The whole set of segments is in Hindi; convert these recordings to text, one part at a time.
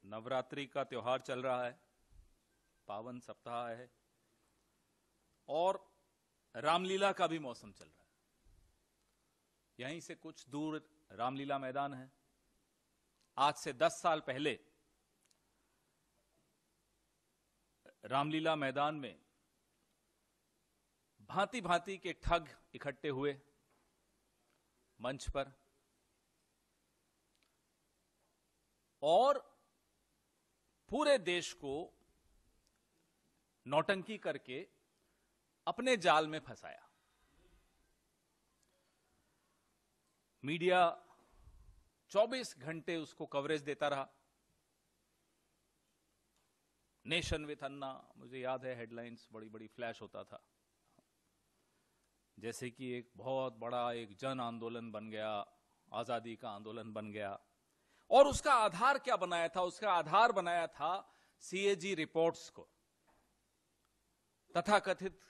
नवरात्रि का त्योहार चल रहा है, पावन सप्ताह है और रामलीला का भी मौसम चल रहा है। यहीं से कुछ दूर रामलीला मैदान है। आज से 10 साल पहले रामलीला मैदान में भांति भांति के ठग इकट्ठे हुए मंच पर और पूरे देश को नौटंकी करके अपने जाल में फंसाया। मीडिया 24 घंटे उसको कवरेज देता रहा। नेशन विथ अन्ना, मुझे याद है हेडलाइंस बड़ी बड़ी फ्लैश होता था, जैसे कि एक बहुत बड़ा एक जन आंदोलन बन गया, आजादी का आंदोलन बन गया। और उसका आधार क्या बनाया था? उसका आधार बनाया था सीएजी रिपोर्ट्स को, तथाकथित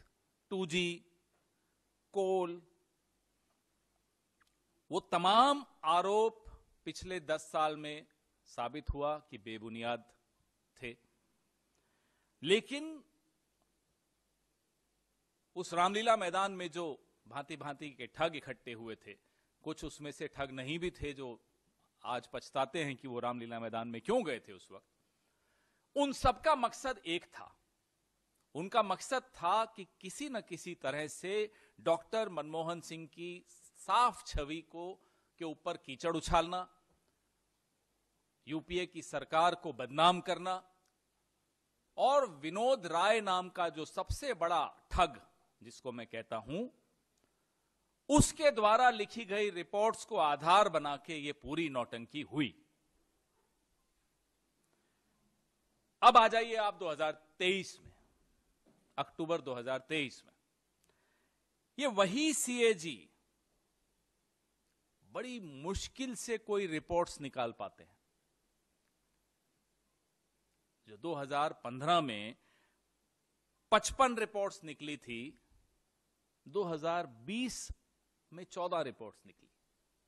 2G, कोल, वो तमाम आरोप पिछले 10 साल में साबित हुआ कि बेबुनियाद थे। लेकिन उस रामलीला मैदान में जो भांति भांति के ठग इकट्ठे हुए थे, कुछ उसमें से ठग नहीं भी थे जो आज पछताते हैं कि वो रामलीला मैदान में क्यों गए थे उस वक्त। उन सबका मकसद एक था। उनका मकसद था कि किसी न किसी तरह से डॉक्टर मनमोहन सिंह की साफ छवि को के ऊपर कीचड़ उछालना, यूपीए की सरकार को बदनाम करना और विनोद राय नाम का जो सबसे बड़ा ठग, जिसको मैं कहता हूं, उसके द्वारा लिखी गई रिपोर्ट्स को आधार बना के ये पूरी नौटंकी हुई। अब आ जाइए आप 2023 में, अक्टूबर 2023 में। ये वही सीएजी बड़ी मुश्किल से कोई रिपोर्ट्स निकाल पाते हैं। जो 2015 में 55 रिपोर्ट्स निकली थी, 2020 में 14 रिपोर्ट्स निकली।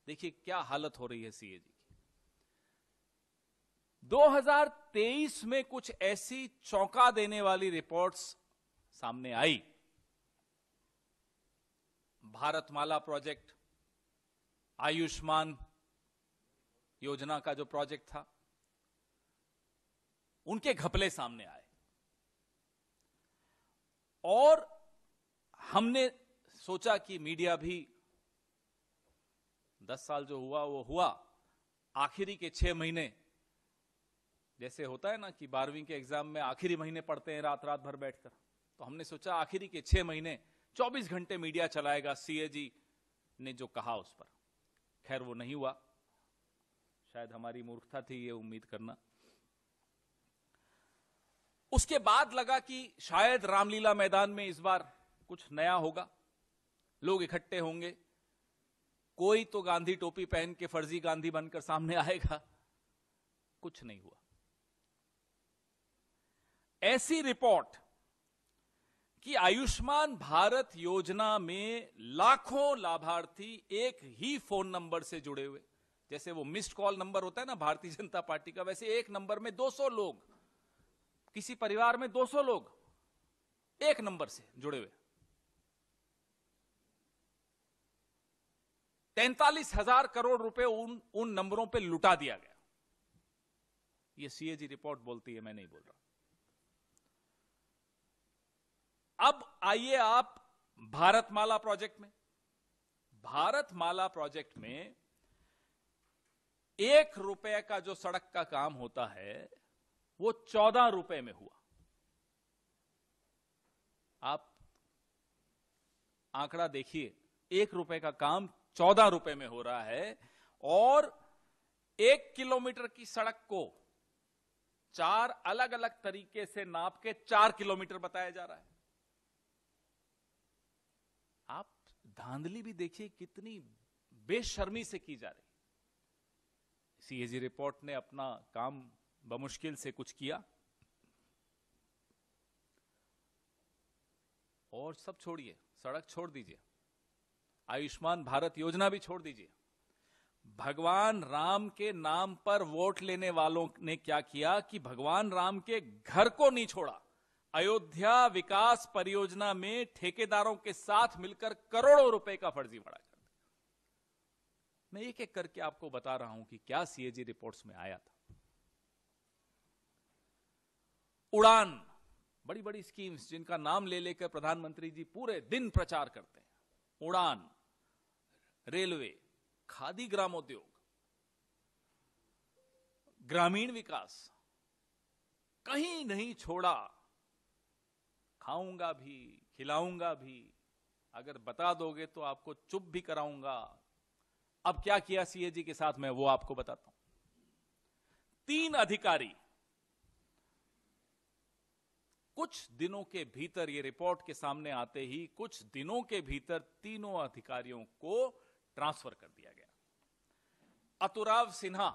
देखिए क्या हालत हो रही है सीएजी की। 2023 में कुछ ऐसी चौंका देने वाली रिपोर्ट्स सामने आई। भारतमाला प्रोजेक्ट, आयुष्मान योजना का जो प्रोजेक्ट था, उनके घपले सामने आए और हमने सोचा कि मीडिया भी 10 साल जो हुआ वो हुआ, आखिरी के 6 महीने, जैसे होता है ना कि 12वीं के एग्जाम में आखिरी महीने पढ़ते हैं रात रात भर बैठकर, तो हमने सोचा आखिरी के 6 महीने 24 घंटे मीडिया चलाएगा सीएजी ने जो कहा उस पर। खैर वो नहीं हुआ, शायद हमारी मूर्खता थी ये उम्मीद करना। उसके बाद लगा कि शायद रामलीला मैदान में इस बार कुछ नया होगा, लोग इकट्ठे होंगे, कोई तो गांधी टोपी पहन के फर्जी गांधी बनकर सामने आएगा। कुछ नहीं हुआ। ऐसी रिपोर्ट कि आयुष्मान भारत योजना में लाखों लाभार्थी एक ही फोन नंबर से जुड़े हुए, जैसे वो मिस्ड कॉल नंबर होता है ना भारतीय जनता पार्टी का, वैसे एक नंबर में 200 लोग, किसी परिवार में 200 लोग एक नंबर से जुड़े हुए। 43,000 करोड़ रुपए उन नंबरों पे लुटा दिया गया। ये सीएजी रिपोर्ट बोलती है, मैं नहीं बोल रहा। अब आइए आप भारतमाला प्रोजेक्ट में। भारतमाला प्रोजेक्ट में 1 रुपए का जो सड़क का काम होता है वो 14 रुपए में हुआ। आप आंकड़ा देखिए, 1 रुपए का काम 14 रुपए में हो रहा है और 1 किलोमीटर की सड़क को 4 अलग अलग तरीके से नाप के 4 किलोमीटर बताया जा रहा है। आप धांधली भी देखिए कितनी बेशर्मी से की जा रही। सीएजी रिपोर्ट ने अपना काम बमुश्किल से कुछ किया और सब छोड़िए, सड़क छोड़ दीजिए, आयुष्मान भारत योजना भी छोड़ दीजिए, भगवान राम के नाम पर वोट लेने वालों ने क्या किया कि भगवान राम के घर को नहीं छोड़ा, अयोध्या विकास परियोजना में ठेकेदारों के साथ मिलकर करोड़ों रुपए का फर्जीवाड़ा कर दिया। मैं एक एक करके आपको बता रहा हूं कि क्या सीएजी रिपोर्ट्स में आया था। उड़ान, बड़ी बड़ी स्कीम्स जिनका नाम ले लेकर प्रधानमंत्री जी पूरे दिन प्रचार करते हैं, उड़ान, रेलवे, खादी ग्रामोद्योग, ग्रामीण विकास, कहीं नहीं छोड़ा। खाऊंगा भी, खिलाऊंगा भी, अगर बता दोगे तो आपको चुप भी कराऊंगा। अब क्या किया सीएजी के साथ, मैं वो आपको बताता हूं। 3 अधिकारी कुछ दिनों के भीतर, ये रिपोर्ट के सामने आते ही कुछ दिनों के भीतर तीनों अधिकारियों को ट्रांसफर कर दिया गया। अतुराव सिन्हा,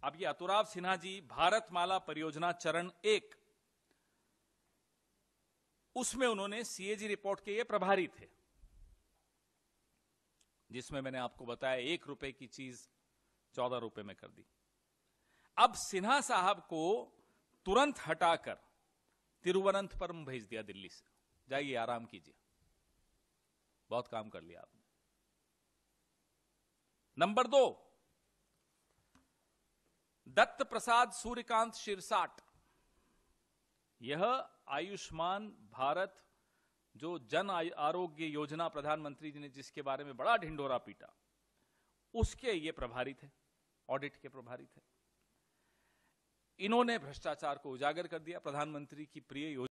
अब ये अतुराव सिन्हा जी भारतमाला परियोजना चरण 1, उसमें उन्होंने सीएजी रिपोर्ट के ये प्रभारी थे, जिसमें मैंने आपको बताया 1 रुपए की चीज 14 रुपए में कर दी। अब सिन्हा साहब को तुरंत हटाकर तिरुवनंतपुरम भेज दिया दिल्ली से, जाइए आराम कीजिए, बहुत काम कर लिया आपने। नंबर 2, दत्त प्रसाद सूर्यकांत शिरसाट, यह आयुष्मान भारत जो जन आरोग्य योजना प्रधानमंत्री जी ने जिसके बारे में बड़ा ढिंढोरा पीटा, उसके ये प्रभारी थे, ऑडिट के प्रभारी थे। इन्होंने भ्रष्टाचार को उजागर कर दिया। प्रधानमंत्री की प्रिय योजना